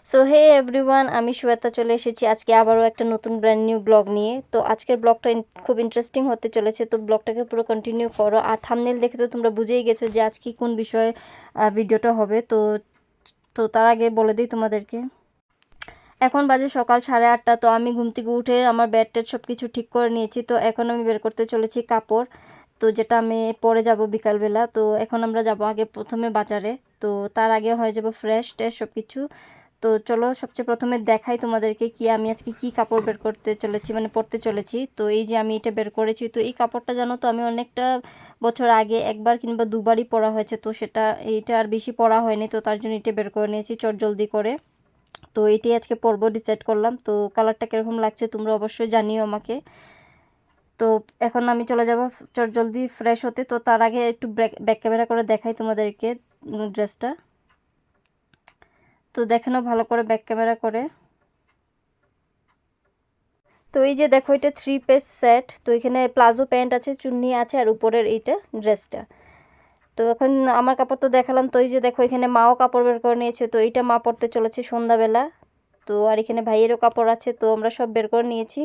So hey everyone, আমি শ্বেতা চলে এসেছি আজকে আবারও একটা নতুন ব্র্যান্ড নিউ ব্লগ নিয়ে। তো আজকের ব্লগটা খুব ইন্টারেস্টিং হতে চলেছে, তো ব্লগটাকে পুরো কন্টিনিউ করো। আর থাম্বনেল দেখে তো তোমরা বুঝেই গেছো যে আজকে কোন বিষয়ে ভিডিওটা হবে। তো তো তার আগে বলে দিই তোমাদেরকে, এখন বাজে সকাল 8:30। তো আমি ঘুম থেকে উঠে আমার বেড টেড সব কিছু ঠিক করে নিয়েছি। তো এখন আমি বের করতে চলেছি কাপড়, তো যেটা আমি পরে যাব বিকালবেলা। তো এখন আমরা যাব আগে প্রথমে বাজারে, তো তার আগে হয়ে যাব ফ্রেশ ট্রেশ সব কিছু। তো চলো সবচেয়ে প্রথমে দেখাই তোমাদেরকে কি আমি আজকে কি কাপড় বের করতে চলেছি, মানে পরতে চলেছি। তো এই যে আমি এটা বের করেছি, তো এই কাপড়টা জানো তো আমি অনেকটা বছর আগে একবার কিংবা দুবারই পরা হয়েছে, তো সেটা এইটা আর বেশি পরা হয়নি, তো তার জন্য এটা বের করে নিয়েছি চটজলদি করে। তো এটি আজকে পরবো ডিসাইড করলাম। তো কালারটা কীরকম লাগছে তোমরা অবশ্যই জানিও আমাকে। তো এখন আমি চলে যাব চটজলদি ফ্রেশ হতে। তো তার আগে একটু ব্যাক ক্যামেরা করে দেখাই তোমাদেরকে ড্রেসটা। তো দেখানো ভালো করে ব্যাক ক্যামেরা করে। তো এই যে দেখো, এটা 3 পিস সেট। তো এখানে প্লাজো প্যান্ট আছে, চুন্নি আছে, আর উপরের এইটা ড্রেসটা। তো এখন আমার কাপড় তো দেখালাম। তো এই যে দেখো, এখানে মাও কাপড় বের করে নিয়েছে। তো এইটা মা পরতে চলেছে সন্ধ্যাবেলা। তো আর এখানে ভাইয়েরও কাপড় আছে, তো আমরা সব বের করে নিয়েছি।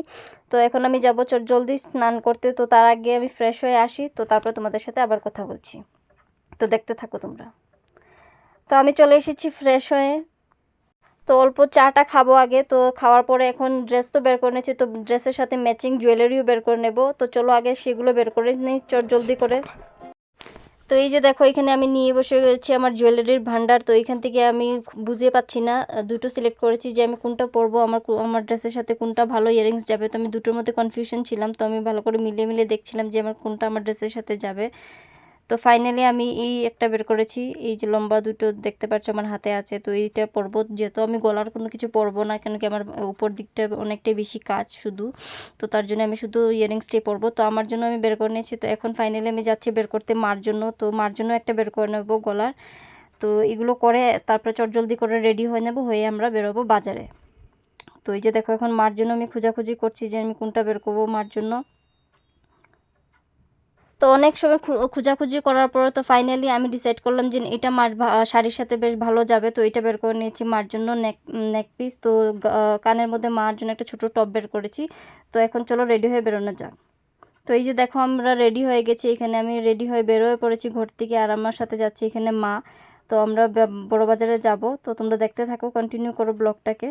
তো এখন আমি যাবো জলদি স্নান করতে। তো তার আগে আমি ফ্রেশ হয়ে আসি, তো তারপর তোমাদের সাথে আবার কথা বলছি। তো দেখতে থাকো তোমরা। তো আমি চলে এসেছি ফ্রেশ হয়ে। তো অল্প চাটা খাবো আগে, তো খাওয়ার পরে এখন ড্রেস তো বের করে নিয়েছি, তো ড্রেসের সাথে ম্যাচিং জুয়েলারিও বের করে নেব। তো চলো আগে সেগুলো বের করে নিই জলদি করে। তো এই যে দেখো, এখানে আমি নিয়ে বসে গেছি আমার জুয়েলারির ভান্ডার। তো এখান থেকে আমি বুঝে পাচ্ছি না, দুটো সিলেক্ট করেছি যে আমি কোনটা পরবো, আমার ড্রেসের সাথে কোনটা ভালো ইয়ারিংস যাবে। তো আমি দুটোর মধ্যে কনফিউশন ছিলাম, তো আমি ভালো করে মিলিয়ে মিলিয়ে দেখছিলাম যে আমার কোনটা আমার ড্রেসের সাথে যাবে। তো ফাইনালি আমি এই একটা বের করেছি, এই যে লম্বা দুটো দেখতে পাচ্ছ আমার হাতে আছে। তো এইটা পরবো, যেহেতু আমি গলার কোনো কিছু পরবো না, কেন কি আমার উপর দিকটা অনেকটাই বেশি কাজ শুধু। তো তার জন্য আমি শুধু ইয়ারিংসটাই পরবো। তো আমার জন্য আমি বের করে নিয়েছি। তো এখন ফাইনালি আমি যাচ্ছি বের করতে মার জন্য। তো মার জন্য একটা বের করে নেবো গলার। তো এগুলো করে তারপরে চটজলদি করে রেডি হয়ে নেবো, হয়ে আমরা বেরোবো বাজারে। তো এই যে দেখো, এখন মার জন্য আমি খোঁজাখুঁজি করছি যে আমি কোনটা বের করবো মার জন্য। তো অনেক সময় খোঁজাখুঁজি করার পরে তো ফাইনালি আমি ডিসাইড করলাম যে এটা মার শাড়ির সাথে বেশ ভালো যাবে। তো এটা বের করে নিয়েছি মার জন্য নেক পিস। তো কানের মধ্যে মার জন্য একটা ছোট টপ বের করেছি। তো এখন চলো রেডি হয়ে বেরোনো যাক। তো এই যে দেখো, আমরা রেডি হয়ে গেছি। এখানে আমি রেডি হয়ে বেরোয় পড়েছি ঘর থেকে, আর আমার সাথে যাচ্ছি এখানে মা। তো আমরা বড় বাজারে যাব। তো তোমরা দেখতে থাকো, কন্টিনিউ করো ব্লগটাকে।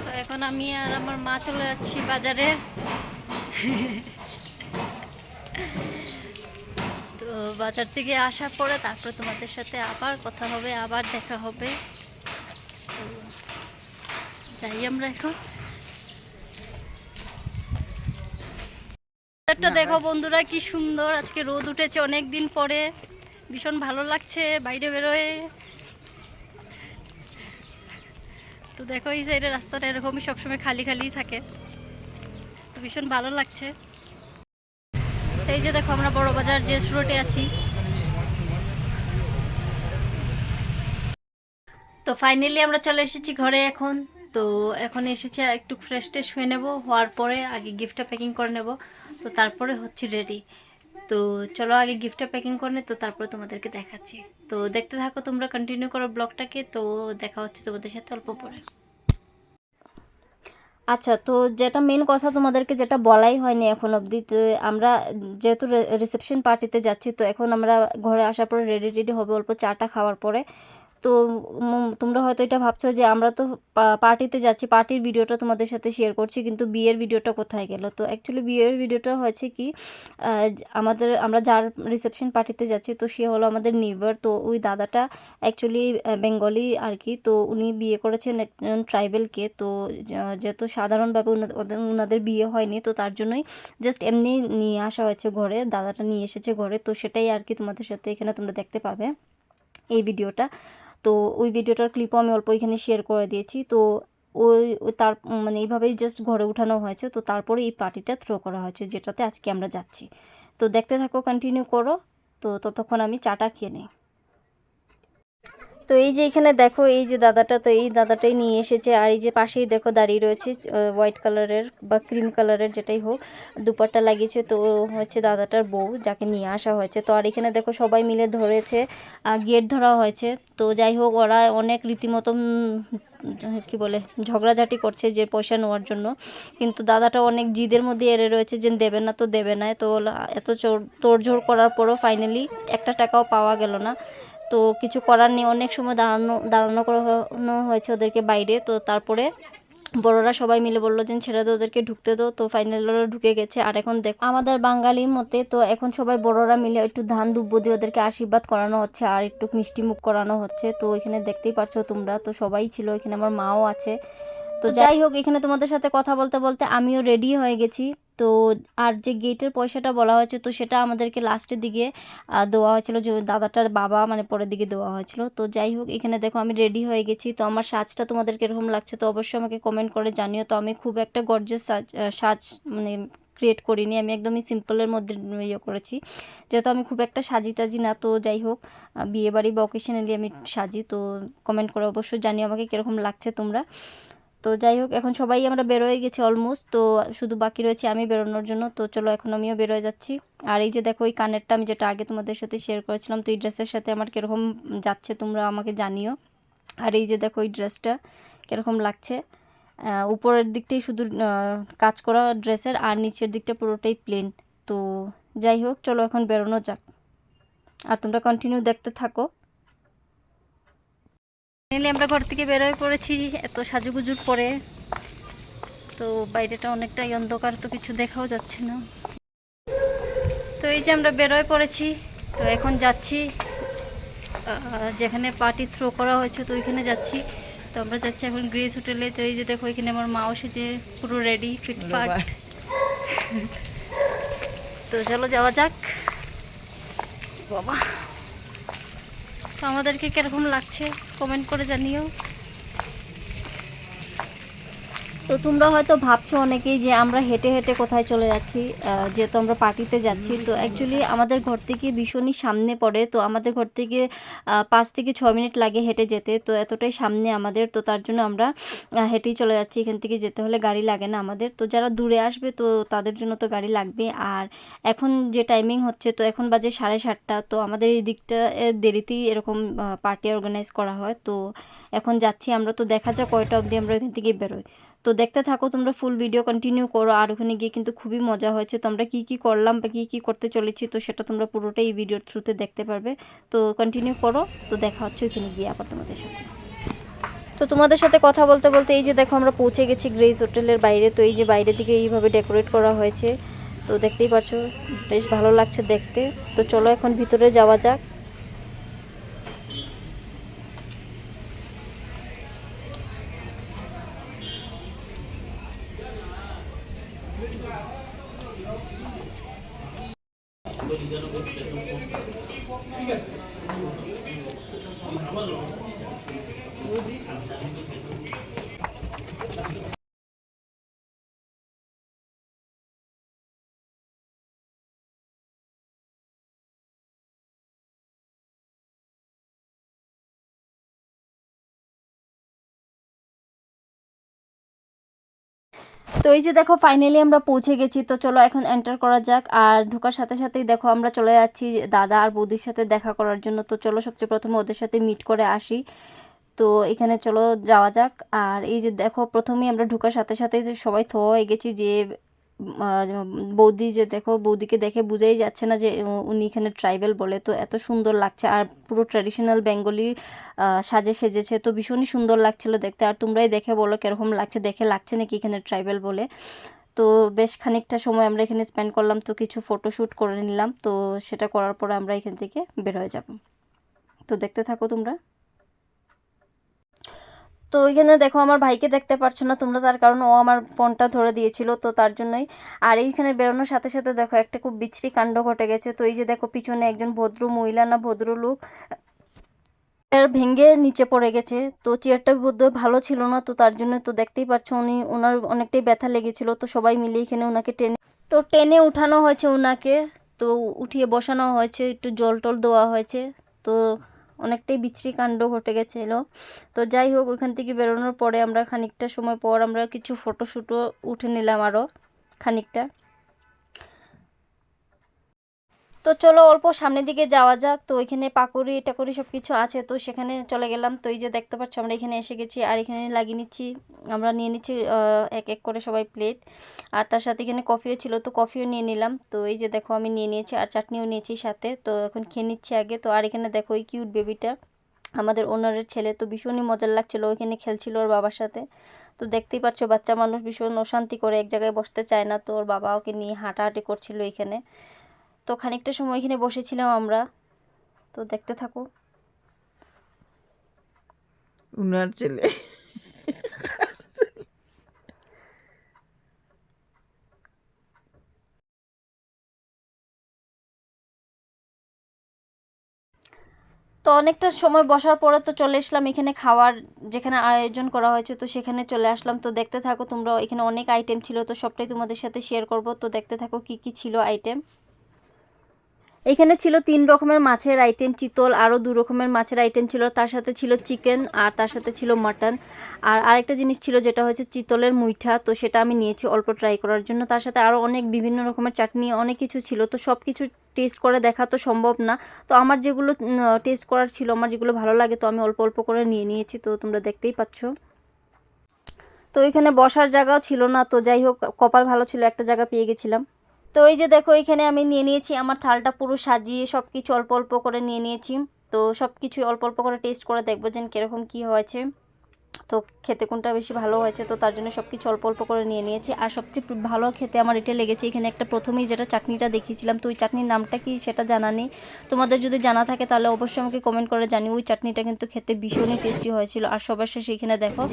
তো এখন আমি আর আমার মা চলে যাচ্ছি বাজারে। তো বাজার থেকে আসার পরে তারপরে তোমাদের সাথে আবার কথা হবে, আবার দেখা হবে। তো যাই আমরা এখন। একটা দেখো বন্ধুরা, কি সুন্দর আজকে রোদ উঠেছে অনেক দিন পরে। ভীষণ ভালো লাগছে বাইরে বেরোয়। তো দেখো, এই সাইডের রাস্তাটা এরকমই সবসময় খালি খালি থাকে, তো ভীষণ ভালো লাগছে। এই যে দেখো, আমরা বড় বাজার যে রোডে আছি। তো ফাইনালি আমরা চলে এসেছি ঘরে এখন। তো এখন এসেছি আর একটু ফ্রেশ ট্রেশ হয়ে নেবো, হওয়ার পরে আগে গিফটটা প্যাকিং করে নেব। তো তারপরে হচ্ছে রেডি। তো চলো আগে গিফটটা প্যাকিং করে নে, তো তারপরে তোমাদেরকে দেখাচ্ছি। তো দেখতে থাকো তোমরা, কন্টিনিউ করো ব্লগটাকে। তো দেখা হচ্ছে তোমাদের সাথে অল্প পরে। আচ্ছা, তো যেটা মেন কথা তোমাদেরকে যেটা বলাই হয়নি এখন অবধি, তো আমরা যেহেতু রিসেপশন পার্টিতে যাচ্ছি, তো এখন আমরা ঘরে আসার পরে রেডি রেডি হবে অল্প চাটা খাওয়ার পরে। তো তোমরা হয়তো এটা ভাবছো যে আমরা তো পার্টিতে যাচ্ছি, পার্টির ভিডিওটা তোমাদের সাথে শেয়ার করছি, কিন্তু বিয়ের ভিডিওটা কোথায় গেল। তো অ্যাকচুয়ালি বিয়ের ভিডিওটা হয়েছে কি, আমরা যার রিসেপশন পার্টিতে যাচ্ছি, তো সে হলো আমাদের নেইবার। তো ওই দাদাটা অ্যাকচুয়ালি বেঙ্গলি আর কি। তো উনি বিয়ে করেছেন একজন ট্রাইবেলকে। তো যেহেতু সাধারণভাবে ওনাদের বিয়ে হয়নি, তো তার জন্যই জাস্ট এমনি নিয়ে আসা হয়েছে ঘরে, দাদাটা নিয়ে এসেছে ঘরে। তো সেটাই আর কি তোমাদের সাথে এখানে তোমরা দেখতে পাবে এই ভিডিওটা। তো ওই ভিডিওটার ক্লিপও আমি অল্প এখানে শেয়ার করে দিয়েছি। তো তার মানে এইভাবেই জাস্ট ঘরে উঠানো হয়েছে। তো তারপরে এই পার্টিটা থ্রো করা হয়েছে, যেটাতে আজকে আমরা যাচ্ছি। তো দেখতে থাকো, কন্টিনিউ করো। তো ততক্ষণ আমি চাটা খেয়ে নিই। তো এই যে এখানে দেখো এই যে দাদাটা, তো এই দাদাটাই নিয়ে এসেছে। আর এই যে পাশেই দেখো দাঁড়িয়ে রয়েছে হোয়াইট কালারের বা ক্রিম কালারের যেটাই হোক, দুপাট্টা লাগিয়েছে। তো হচ্ছে দাদাটার বউ, যাকে নিয়ে আসা হয়েছে। তো আর এখানে দেখো সবাই মিলে ধরেছে, গেট ধরা হয়েছে। তো যাই হোক, ওরা অনেক রীতিমতন কি বলে ঝগড়াঝাটি করছে যে পয়সা নেওয়ার জন্য, কিন্তু দাদাটা অনেক জিদের মধ্যে এড়ে রয়েছে যে দেবে না তো দেবে না। তো এত তোড়জোড় করার পরও ফাইনালি একটা টাকাও পাওয়া গেল না। তো কিছু করার নেই, অনেক সময় দাঁড়ানো করানো হয়েছে ওদেরকে বাইরে। তো তারপরে বড়রা সবাই মিলে বললো যে ছেড়ে দাও, ওদেরকে ঢুকতে দাও। তো ফাইনালি ওরা ঢুকে গেছে। আর এখন দেখ আমাদের বাঙালি মতে তো এখন সবাই বড়রা মিলে একটু ধান দুব্য দিয়ে ওদেরকে আশীর্বাদ করানো হচ্ছে আর একটু মিষ্টি মুখ করানো হচ্ছে। তো এখানে দেখতেই পারছো তোমরা, তো সবাই ছিল এখানে, আমার মাও আছে। তো যাই হোক, এখানে তোমাদের সাথে কথা বলতে বলতে আমিও রেডি হয়ে গেছি। তো আর যে গেটের পয়সাটা বলা হয়েছে, তো সেটা আমাদেরকে লাস্টের দিকে দেওয়া হয়েছিল, যে দাদাটার বাবা মানে পরের দিকে দেওয়া হয়েছিল। তো যাই হোক, এখানে দেখো আমি রেডি হয়ে গেছি। তো আমার সাজটা তোমাদের কীরকম লাগছে তো অবশ্যই আমাকে কমেন্ট করে জানিও। তো আমি খুব একটা গর্জিয়াস সাজ মানে ক্রিয়েট করিনি, আমি একদমই সিম্পলের মধ্যে ইয়ে করেছি, যেহেতু আমি খুব একটা সাজি টাজি না। তো যাই হোক, বিয়েবাড়ি বা অকেশনালি আমি সাজি। তো কমেন্ট করে অবশ্যই জানিও আমাকে কীরকম লাগছে তোমরা। তো যাই হোক, এখন সবাই আমরা বেরোয় গেছি অলমোস্ট। তো শুধু বাকি রয়েছে আমি বেরোনোর জন্য। তো চলো এখন আমিও বেরোয় যাচ্ছি। আর এই যে দেখো এই কানেরটা আমি যেটা আগে তোমাদের সাথে শেয়ার করেছিলাম, তো এই ড্রেসের সাথে আমার কীরকম যাচ্ছে তোমরা আমাকে জানিও। আর এই যে দেখো এই ড্রেসটা কীরকম লাগছে, উপরের দিকটাই শুধু কাজ করা ড্রেসের, আর নিচের দিকটা পুরোটাই প্লেন। তো যাই হোক, চলো এখন বেরোনো যাক, আর তোমরা কন্টিনিউ দেখতে থাকো। ফাইনালি আমরা ঘর থেকে বের হয়ে পড়েছি এত সাজুগুজুর পরে। তো বাইরেটা অনেকটাই অন্ধকার, তো কিছু দেখাও যাচ্ছে না। তো এই যে আমরা বের হয়ে পড়েছি। তো এখন যাচ্ছি যেখানে পার্টি থ্রো করা হয়েছে, তো ওইখানে যাচ্ছি। তো আমরা যাচ্ছি এখন গ্রেস হোটেলে। তো এই যে দেখো এখানে আমার মাও সেজে পুরো রেডি ফিটফাট। তো চলো যাওয়া যাক। বাবা, তো আমাদেরকে কিরকম লাগছে কমেন্ট করে জানিও। তো তোমরা হয়তো ভাবছো অনেকেই যে আমরা হেঁটে হেঁটে কোথায় চলে যাচ্ছি, যেহেতু আমরা পার্টিতে যাচ্ছি। তো অ্যাকচুয়ালি আমাদের ঘর থেকে ভীষণই সামনে পড়ে। তো আমাদের ঘর থেকে 5 থেকে 6 মিনিট লাগে হেঁটে যেতে। তো এতটাই সামনে আমাদের, তো তার জন্য আমরা হেঁটেই চলে যাচ্ছি। এখান থেকে যেতে হলে গাড়ি লাগে না আমাদের। তো যারা দূরে আসবে তো তাদের জন্য তো গাড়ি লাগবে। আর এখন যে টাইমিং হচ্ছে, তো এখন বাজে 7:30। তো আমাদের এই দিকটা দেরিতেই এরকম পার্টি অর্গানাইজ করা হয়। তো এখন যাচ্ছি আমরা। তো দেখা যাক কয়টা অবধি আমরা এখান থেকে বেরোই। তো দেখতে থাকো তোমরা, ফুল ভিডিও কন্টিনিউ করো। আর ওখানে গিয়ে কিন্তু খুবই মজা হয়েছে। তো আমরা কী কী করলাম বা কী কী করতে চলেছি, তো সেটা তোমরা পুরোটাই এই ভিডিওর থ্রুতে দেখতে পারবে। তো কন্টিনিউ করো। তো দেখা হচ্ছে ওইখানে গিয়ে আবার তোমাদের সাথে। তো তোমাদের সাথে কথা বলতে বলতে এই যে দেখো আমরা পৌঁছে গেছি গ্রেস হোটেলের বাইরে। তো এই যে বাইরের দিকে এইভাবে ডেকোরেট করা হয়েছে, তো দেখতেই পাচ্ছ বেশ ভালো লাগছে দেখতে। তো চলো এখন ভিতরে যাওয়া যাক। তো এই যে দেখো ফাইনালি আমরা পৌঁছে গেছি। তো চলো এখন এন্টার করা যাক। আর ঢোকার সাথে সাথেই দেখো আমরা চলে যাচ্ছি দাদা আর বৌদির সাথে দেখা করার জন্য। তো চলো সবচেয়ে প্রথমে ওদের সাথে মিট করে আসি। তো এখানে চলো যাওয়া যাক। আর এই যে দেখো প্রথমেই আমরা ঢোকার সাথে সাথেই যে সবাই হয়ে গেছি যে বৌদি, যে দেখো বৌদিকে দেখে বোঝাই যাচ্ছে না যে উনি এখানে ট্রাইবেল বলে। তো এত সুন্দর লাগছে, আর পুরো ট্র্যাডিশনাল বেঙ্গলি সাজে সেজেছে। তো ভীষণই সুন্দর লাগছিল দেখতে। আর তোমরাই দেখে বলো কীরকম লাগছে, দেখে লাগছে নাকি এখানে ট্রাইবেল বলে। তো বেশ খানিকটা সময় আমরা এখানে স্পেন্ড করলাম। তো কিছু ফটোশ্যুট করে নিলাম। তো সেটা করার পরে আমরা এখান থেকে বের হয়ে যাব। তো দেখতে থাকো তোমরা। তো ওইখানে দেখো আমার ভাইকে দেখতে পারছো না তোমরা, তার কারণ ও আমার ফোনটা ধরে দিয়েছিল, তো তার জন্যই। আর এইখানে বেরোনোর সাথে সাথে দেখো একটা খুব বিচ্ছিরি কাণ্ড ঘটে গেছে। তো এই যে দেখো পিছনে একজন ভদ্র মহিলা না ভদ্রলোক চেয়ার ভেঙে নিচে পড়ে গেছে। তো চেয়ারটা বোধহয় ভালো ছিল না, তো তার জন্য তো দেখতেই পাচ্ছ ওনার অনেকটাই ব্যথা লেগেছিল। তো সবাই মিলে এখানে ওনাকে টেনে উঠানো হয়েছে ওনাকে। তো উঠিয়ে বসানো হয়েছে, একটু জল টল দেওয়া হয়েছে। তো অনেকটাই বিচ্ছিরি কাণ্ড ঘটে গেছিলো। তো যাই হোক, ওইখান থেকে বেরোনোর পরে আমরা খানিকটা সময় পর আমরা কিছু ফটোশ্যুটও উঠে নিলাম আরও খানিকটা। তো চলো অল্প সামনের দিকে যাওয়া যাক। তো ওইখানে পাকুড়ি টাকুরি সব কিছু আছে, তো সেখানে চলে গেলাম। তো এই যে দেখতে পাচ্ছ আমরা এখানে এসে গেছি, আর এখানে লাগিয়ে নিচ্ছি, আমরা নিয়ে নিচ্ছি এক এক করে সবাই প্লেট। আর তার সাথে এখানে কফিও ছিল, তো কফিও নিয়ে নিলাম। তো এই যে দেখো আমি নিয়ে নিয়েছি, আর চাটনিও নিয়েছি সাথে। তো এখন খেয়ে নিচ্ছি আগে। তো আর এখানে দেখো ওই কিউট বেবিটা আমাদের ওনারের ছেলে, তো ভীষণই মজার লাগছিল, ওইখানে খেলছিল ওর বাবার সাথে। তো দেখতেই পাচ্ছ বাচ্চা মানুষ ভীষণ অশান্তি করে, এক জায়গায় বসতে চায় না। তো ওর বাবা ওকে নিয়ে হাঁটাহাঁটি করছিল এখানে। তো খানিকটা সময় এখানে বসেছিলাম আমরা। তো দেখতে থাকো। উনার ছেলে তো অনেকটা সময় বসার পরে তো চলে আসলাম এখানে খাওয়ার যেখানে আয়োজন করা হয়েছে, তো সেখানে চলে আসলাম। তো দেখতে থাকো তোমরা, এখানে অনেক আইটেম ছিল, তো সবটাই তোমাদের সাথে শেয়ার করব। তো দেখতে থাকো কি কি ছিল আইটেম। এখানে ছিল 3 রকমের মাছের আইটেম, চিতল, আরও 2 রকমের মাছের আইটেম ছিল, তার সাথে ছিল চিকেন, আর তার সাথে ছিল মাটন। আর আরেকটা জিনিস ছিল যেটা হচ্ছে চিতলের মুইঠা, তো সেটা আমি নিয়েছি অল্প ট্রাই করার জন্য। তার সাথে আরও অনেক বিভিন্ন রকমের চাটনি, অনেক কিছু ছিল। তো সব কিছু টেস্ট করে দেখা তো সম্ভব না। তো আমার যেগুলো টেস্ট করার ছিল, আমার যেগুলো ভালো লাগে, তো আমি অল্প অল্প করে নিয়ে নিয়েছি। তো তোমরা দেখতেই পাচ্ছ। তো এখানে বসার জায়গাও ছিল না, তো যাই হোক কপাল ভালো ছিল, একটা জায়গা পেয়ে গেছিলাম। তো এই যে দেখো এখানে আমি নিয়ে নিয়েছি আমার থালটা পুরো সাজিয়ে, সব কিছু অল্প অল্প করে নিয়ে নিয়েছি। তো সব কিছুই অল্প অল্প করে টেস্ট করে দেখবো যে কীরকম কী হয়েছে, তো খেতে কোনটা বেশি ভালো হয়েছে। তো তার জন্য সব কিছু অল্প অল্প করে নিয়ে নিয়েছি। আর সবচেয়ে ভালো খেতে আমার এটা লেগেছে, এখানে একটা প্রথমেই যেটা চাটনিটা দেখিয়েছিলাম, তো ওই চাটনির নামটা কি সেটা জানা নেই। তোমাদের যদি জানা থাকে তাহলে অবশ্যই আমাকে কমেন্ট করে জানি। ওই চাটনিটা কিন্তু খেতে ভীষণই টেস্টি হয়েছিল। আর সবার শেষে এখানে দেখো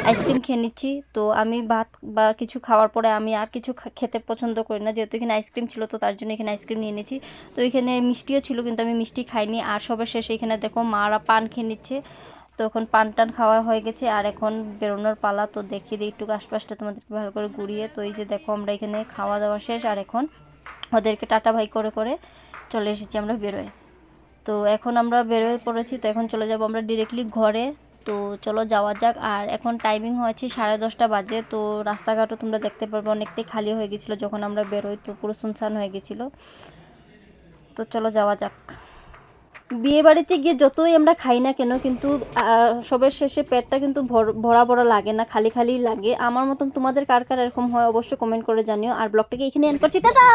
আইসক্রিম খেয়ে নিচ্ছি। তো আমি ভাত বা কিছু খাওয়ার পরে আমি আর কিছু খেতে পছন্দ করি না, যেহেতু এখানে আইসক্রিম ছিল, তো তার জন্য এখানে আইসক্রিম নিয়ে নিয়েছি। তো এখানে মিষ্টিও ছিল, কিন্তু আমি মিষ্টি খাইনি। আর সবার শেষে এখানে দেখো মারা পান খেয়ে নিচ্ছে। তো এখন পান টান খাওয়া হয়ে গেছে, আর এখন বেরোনোর পালা। তো দেখিয়ে দিই একটু আশপাশটা তোমাদেরকে ভালো করে ঘুরিয়ে। তো এই যে দেখো আমরা এখানে খাওয়া দাওয়া শেষ, আর এখন ওদেরকে টাটা ভাই করে করে চলে এসেছি আমরা বেরোয়। তো এখন আমরা বেরোয় পড়েছি, তো এখন চলে যাব আমরা ডিরেক্টলি ঘরে। তো চলো যাওয়া যাক। আর এখন টাইমিং হয়েছে 10:30 বাজে। তো রাস্তাঘাটও তোমরা দেখতে পারবে অনেকটাই খালি হয়ে গেছিলো যখন আমরা বেরোই, তো পুরো শুনশান হয়ে গেছিলো। তো চলো যাওয়া যাক। বিয়ে বাড়িতে গিয়ে যতই আমরা খাই না কেন, কিন্তু সবের শেষে পেটটা কিন্তু ভরা ভরা লাগে না, খালি খালি লাগে। আমার মতন তোমাদের কার কার এরকম হয় অবশ্যই কমেন্ট করে জানিও। আর ব্লগটাকে এখানে এন্ড করছি, টাটা।